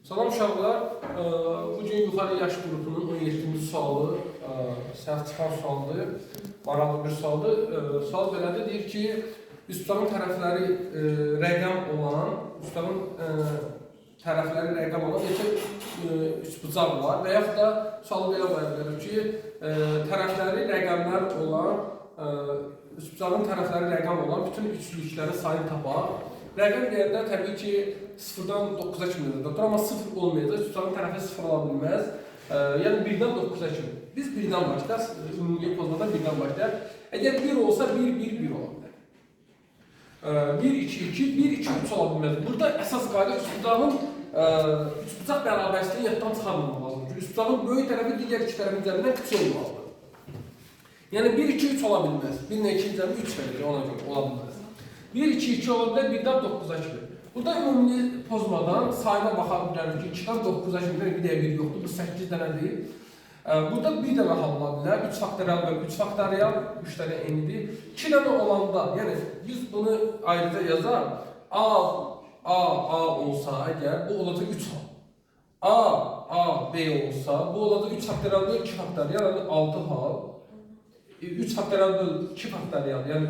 Salam uşaqlar, bugün yuxarı yaş qrupunun 17-ci sualı, səhv çıxan sualdır, maraqlı bir sualdır. Sual belədir, deyir ki, üstadın tərəfləri rəqəm olan, neçə üçbucaq var və yaxud da sualı belə qoya bilərik ki, tərəfləri rəqəmlər olan, üçbucağın tərəfləri rəqəm olan bütün üçlüklərin sayını tapaq. Rəqəm deyəndə təbii ki, 0-dan 9-a kimi deyildir, amma 0 olmayacaq, üçbucağın tərəfi 0 ola bilməz. Yəni 1-dən 9-a kimi. Biz 1-dən başlayaq, ümumi pozmada 1-dən başlayaq. Əgər 1 olsa 1, 1, 1 ola bilər. 1, 2, 2, 1, 2, 3 ola bilməz. Burada əsas qayda üçbucağın üçbucaq bərabərsliyi yaddan çıxarmamaq lazımdır. Üçbucağın böyük tərəfi digər iki tərəfin üzərindən kiçik olmalıdır. Yəni 1, 2, 3 ola bilməz. 1 ilə 2 üzəri 3 verir, ona görə ola bilməz. 1, 2, 2 ola bilər, 1-dən 9-a kimi. Burada ümumi pozmadan sayına baxa bilərik ki, 2-dən 9-a kimi bir dəyə 1 yoxdur, bu 8 dənədir. Burada bir dənə hal ola bilər, 3 faktorial bölü 3 faktorial, 3 dənə eynidir. 2 dənə olanda, yəni biz bunu ayrıca yazar, A olsa əgər, bu olacaq 3 hal. A, B olsa, bu olacaq 3 faktorial bölü 2 faktorial, yəni 6 hal. 3 faktorial bölü 2 faktorial, yəni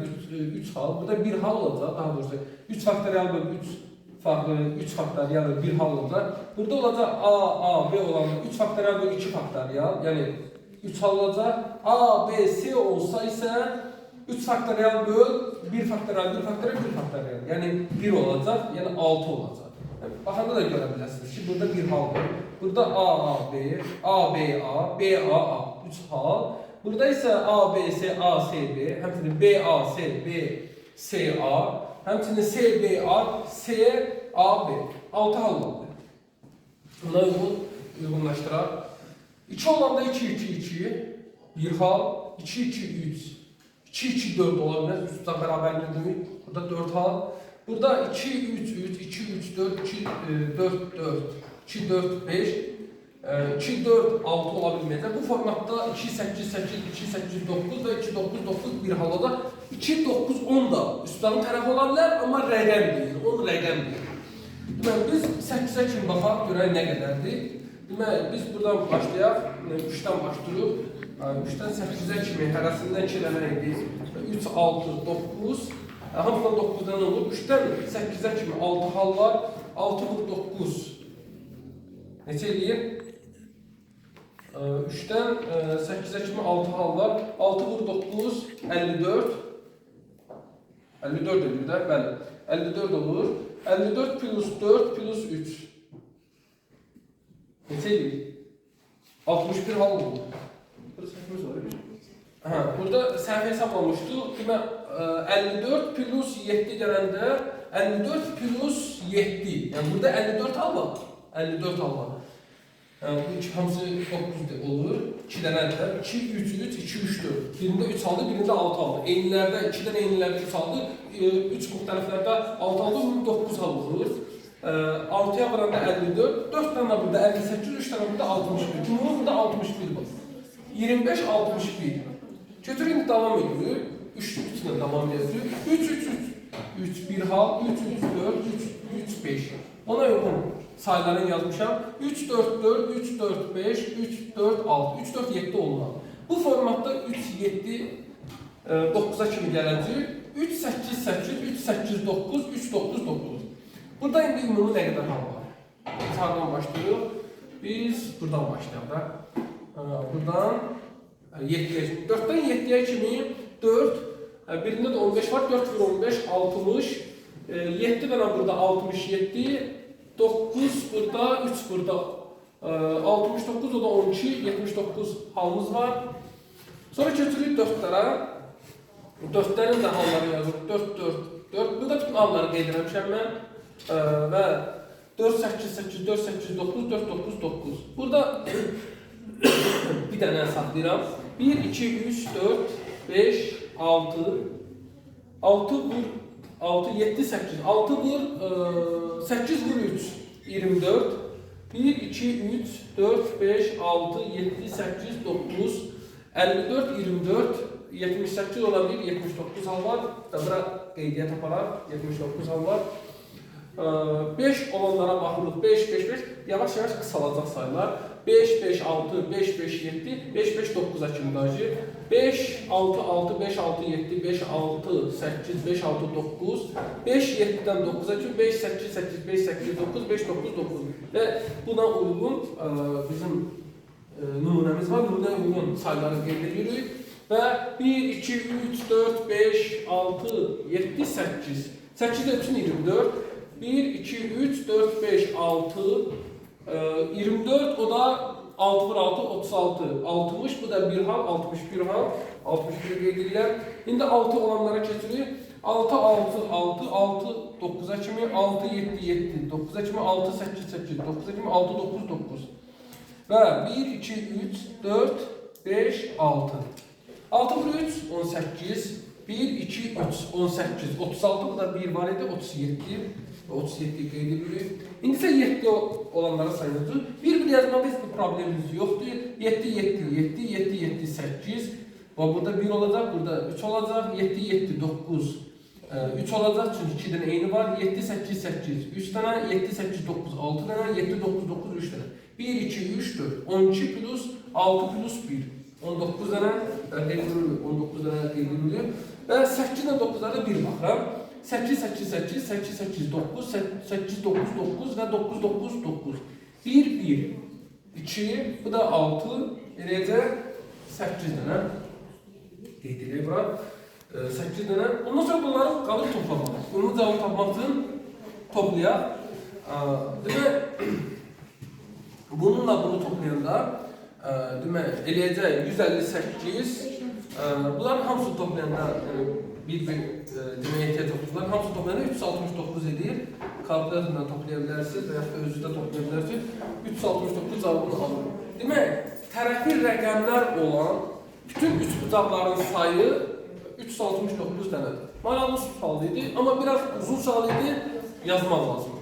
3 hal. Burada 1 hal olacaq, daha doğrusu 3 faktorial bölü 3 faktorial 1 hal olacaq. Burada olacaq A, B olan 3 faktorial bölü 2 faktorial, yəni 3 hal olacaq. A, B, C olsa isə 3 faktorial bölü 1 faktorial, 1 faktorial, 1 faktorial, yəni 1 olacaq, yəni 6 olacaq. Baxanda da görə biləsiniz ki, burada 1 hal var. Burada A, B, A, B, A, B, A, 3 hal. Burada isə A, B, C, A, C, B, həmçinin B, A, C, B, C, A, həmçinin C, B, A, C, A, B. 6 hal oldu. Buna uyğunlaşdıraq. 2 olanda 2, 2, 2, 1 hal, 2, 2, 3, 2, 2, 4 ola bilər. Üstüdə bərabərlik demək. Burada 4 hal. Burada 2, 3, 3, 2, 3, 4, 2, 4, 4, 2, 4, 5, 2, 4, 6 ola bilməyəcək. Bu formatda 2, 8, 8, 2, 8, 9 və 2, 9, 9 bir halda 2, 9, 10 da üstadın tərəfi ola bilər, amma rəqəm deyil, 10 rəqəm deyil. Deməli, biz 8-ə kimi baxaq, görək nə qədərdir. Deməli, biz buradan başlayaq, 3-dən başlayırıq. 3-dən 8-ə kimi hərəsindən 2 dənə idi. 3, 6, 9, hamısından 9 dənə olur. 3-dən 8-ə kimi 6 hal var, 6 vur 9. Neçə eləyir? 3-dən 8-ə kimi 6 hal var. 6 vur 9, 54. 54 edir də, bəli. 54 olur. 54 plus 4 plus 3. Neçə edir? 61 hal olur. Burada səhv hesablamışdı. 54 plus 7 gələndə 54 plus 7. Yəni burada 54 hal var. 54 hal var. Bu hamısı 9 olur. 2 dənədir. 2, 3, 3, 2, 3, 4. Birində 3 aldı, birində 6 aldı. Eynilərdə, 2 dənə eynilərdə 3 aldı. 3 müxtəliflərdə 6 aldı, 9 hal olur. 6-ya vuranda 54, 4 dənə burada 58, 3 dənə burada 61. Ümumi burada 61 var. 25, 61. Götürün devam ediyor. 3 ilə devam ediyor. 3, 3, 3. 3, 1 hal, 3, 3, 4, 3, 3, 5. Ona uyğun sayılarını yazmışam. 3, 4, 4, 3, 4, 5, 3, 4, 6. 3, 4, 7 olmalı. Bu formatda 3, 7, 9'a kimi gələcək. 3, 8, 8, 3, 8, 9, 3, 9, 9. Burada indi ümumi nə qədər hal var? Sağdan başlayırıq. Biz buradan başlayaq da. Buradan 7'ye kimi. 4'dan 7'ye kimi 4. Birində də 15 var. 4 vur 15, 60. 7 dənə burada 67. 9 burada, 3 burada. 69, o da 12, 79 halımız var. Sonra götürürük 4'lərə. 4'lərin də halları yazırıq. 4, 4, 4. Burada bütün halları qeyd etmişəm mən. Və 4, 8, 8, 4, 8, 9, 4, 9, 9. Burada bir dənə saxlayıram. 1, 2, 3, 4, 5, 6, 6 vur, 6, 7, 8, 6 vur, 8 vur 3, 24, 1, 2, 3, 4, 5, 6, 7, 8, 9, 54, 24, 78 olabilir, 79 hal var. Bura qeydiyyat aparaq, 79 hal var. 5 olanlara baxırıq. 5, 5, 5. Yavaş-yavaş qısalacaq sayılar. 5, 5, 6, 5, 5, 7, 5, 5, 9-a kimi dayıcı. 5, 6, 6, 5, 6, 7, 5, 6, 8, 5, 6, 9. 5, 7-dən 9-a kimi 5, 8, 8, 5, 8, 9, 5, 9, 9. Və buna uyğun bizim nümunəmiz var. Nümunəyə uyğun sayıları qeyd edirik. Və 1, 2, 3, 4, 5, 6, 7, 8. 8 də üçün 24. 1, 2, 3, 4, 5, 6, 24, o da 6 vur 6, 36, 60, bu da bir hal, 61 hal, 61 qeyd edirəm. İndi 6 olanlara keçirik. 6, 6, 6, 6, 9-a kimi, 6, 7, 7, 9-a kimi, 6, 8, 8, 9-a kimi, 6, 9, 9. Və 1, 2, 3, 4, 5, 6. 6 vur 3, 18, 1, 2, 3, 18, 36, bu da 1 var idi, 37. 37 qeyd edirik. İndi isə 7 olanlara sayılır. Bir yazmada heç bir problemimiz yoxdur. 7, 7, 7, 7, 7, 8. Burada 1 olacaq, burada 3 olacaq. 7, 7, 9, 3 olacaq. Çünki 2 dənə eyni var. 7, 8, 8, 3 dənə. 7, 8, 9, 6 dənə. 7, 9, 9, 3 dənə. 1, 2, 3, 4, 12 plus 6 plus 1. 19 dənə qeyd edilir. 19 dənə qeyd edilir. Və 8 ilə 9-lara 1 baxıram. 8, 8, 8, 8, 8, 9, 8, 9, 9 və 9, 9, 9. 1, 1, 2, bu da 6, eləcə 8 dənə qeyd edilir bura. 8 dənə. Ondan sonra bunları qalır toplamaq. Bunun cavabı tapmaq üçün toplayaq. Demək, bununla bunu toplayanda demək, eləcə 158. Bunların hamısını toplayanda bir-bir deməyə ehtiyac yoxdur. Bunların hamısını toplayanda 369 edir. Kalkulatorla toplaya bilərsiniz və ya özü də toplaya bilərsiniz. 369 cavabını alır. Demək, tərəfli rəqəmlər olan bütün üçbucaqların sayı 369 dənədir. Maraqlı sual idi, amma biraz uzun sual idi, yazmaq lazım.